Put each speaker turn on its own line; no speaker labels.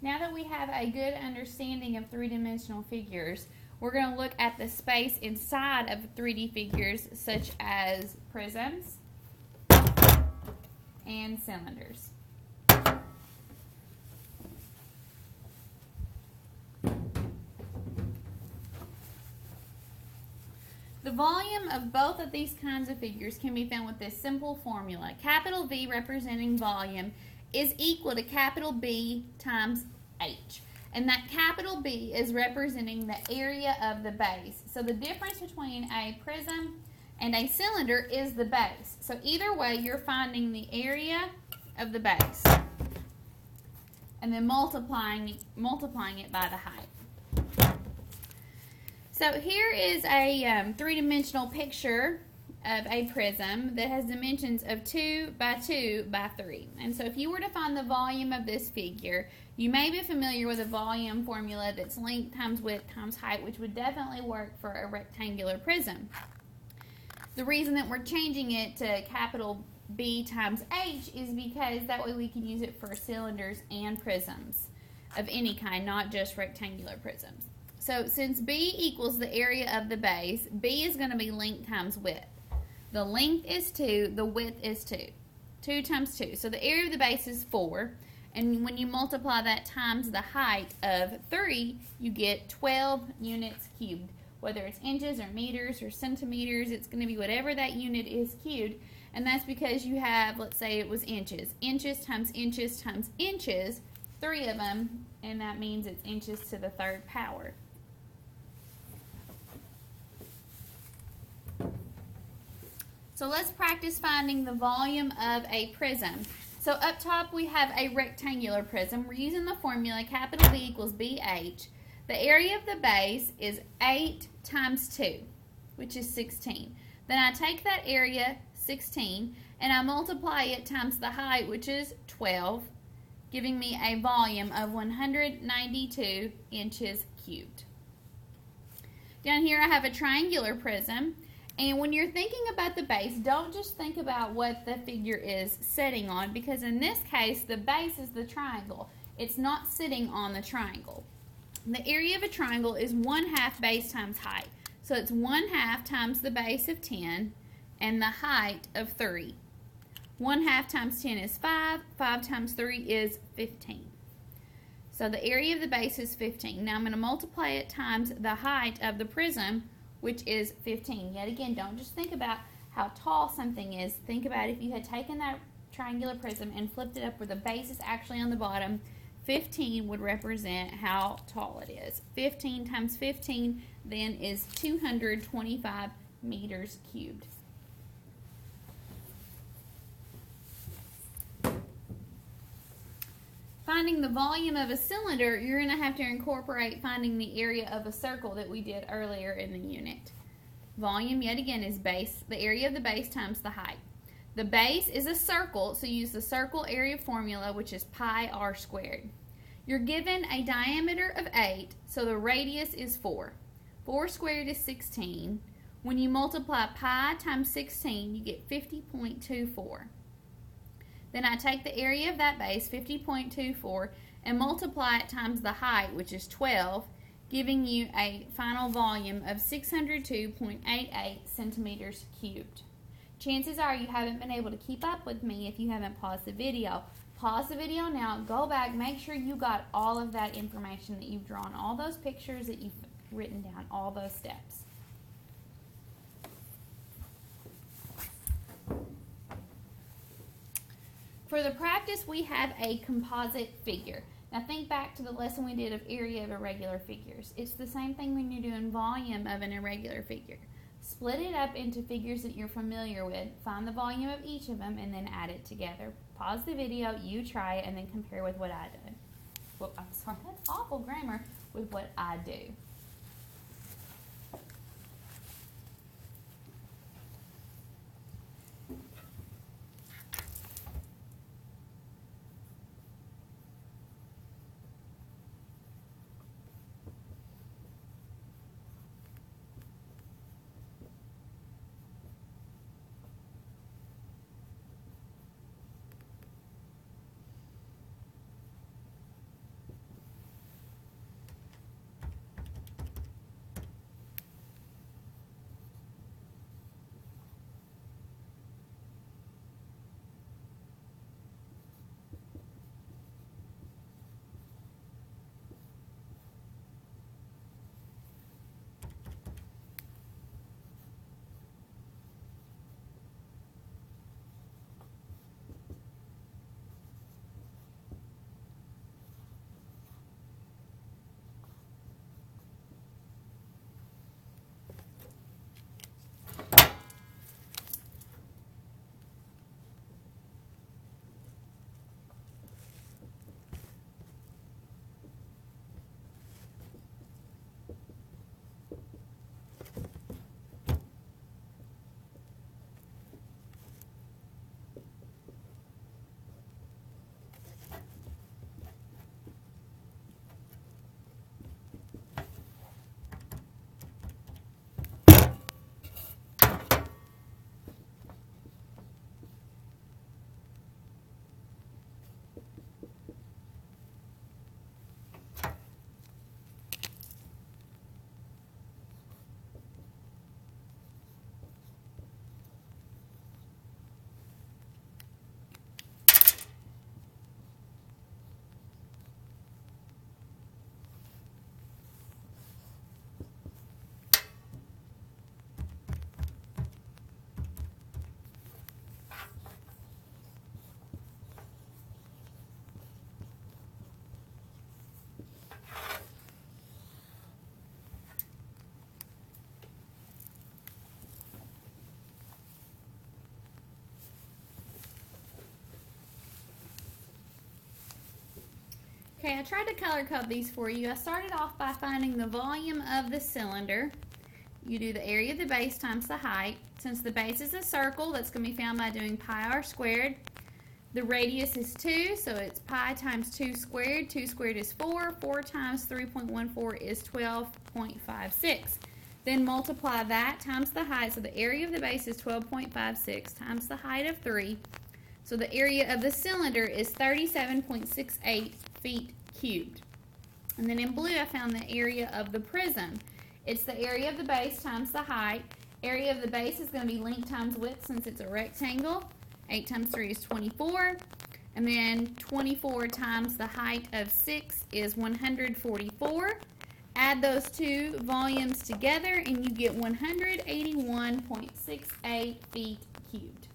Now that we have a good understanding of three-dimensional figures, we're going to look at the space inside of 3D figures such as prisms and cylinders. The volume of both of these kinds of figures can be found with this simple formula. Capital V representing volume is equal to capital B times H. And that capital B is representing the area of the base. So the difference between a prism and a cylinder is the base. So either way, you're finding the area of the base and then multiplying it by the height. So here is a three-dimensional picture of a prism that has dimensions of 2 by 2 by 3. And so if you were to find the volume of this figure, you may be familiar with a volume formula that's length times width times height, which would definitely work for a rectangular prism. The reason that we're changing it to capital B times H is because that way we can use it for cylinders and prisms of any kind, not just rectangular prisms. So since B equals the area of the base, B is going to be length times width. The length is 2, the width is 2. 2 times 2. So the area of the base is 4. And when you multiply that times the height of 3, you get 12 units cubed. Whether it's inches or meters or centimeters, it's going to be whatever that unit is cubed. And that's because you have, let's say it was inches. Inches times inches times inches, 3 of them, and that means it's inches to the 3rd power. So let's practice finding the volume of a prism. So up top we have a rectangular prism. We're using the formula capital V equals BH. The area of the base is 8 times 2, which is 16. Then I take that area, 16, and I multiply it times the height, which is 12, giving me a volume of 192 inches cubed. Down here I have a triangular prism. And when you're thinking about the base, don't just think about what the figure is sitting on, because in this case, the base is the triangle. It's not sitting on the triangle. The area of a triangle is 1/2 base times height. So it's 1/2 times the base of 10 and the height of 3. 1/2 times 10 is 5. 5 times 3 is 15. So the area of the base is 15. Now I'm going to multiply it times the height of the prism, which is 15. Yet again, don't just think about how tall something is. Think about if you had taken that triangular prism and flipped it up where the base is actually on the bottom, 15 would represent how tall it is. 15 times 15 then is 225 meters cubed. Finding the volume of a cylinder, you're going to have to incorporate finding the area of a circle that we did earlier in the unit. Volume, yet again, is base, the area of the base times the height. The base is a circle, so use the circle area formula, which is pi r squared. You're given a diameter of 8, so the radius is 4. 4 squared is 16. When you multiply pi times 16, you get 50.24. Then I take the area of that base, 50.24, and multiply it times the height, which is 12, giving you a final volume of 602.88 centimeters cubed. Chances are you haven't been able to keep up with me if you haven't paused the video. Pause the video now, go back, make sure you got all of that information that you've drawn, all those pictures that you've written down, all those steps. For the practice, we have a composite figure. Now think back to the lesson we did of area of irregular figures. It's the same thing when you're doing volume of an irregular figure. Split it up into figures that you're familiar with, find the volume of each of them, and then add it together. Pause the video, you try it, and then compare with what I did. Well, I'm sorry, that's awful grammar, with what I do. Okay, I tried to color code these for you. I started off by finding the volume of the cylinder. You do the area of the base times the height. Since the base is a circle, that's going to be found by doing pi r squared. The radius is 2, so it's pi times 2 squared. 2 squared is 4. 4 times 3.14 is 12.56. Then multiply that times the height. So the area of the base is 12.56 times the height of 3. So the area of the cylinder is 37.68 feet cubed. And then in blue, I found the area of the prism. It's the area of the base times the height. Area of the base is going to be length times width since it's a rectangle. 8 times 3 is 24. And then 24 times the height of 6 is 144. Add those two volumes together and you get 181.68 feet cubed.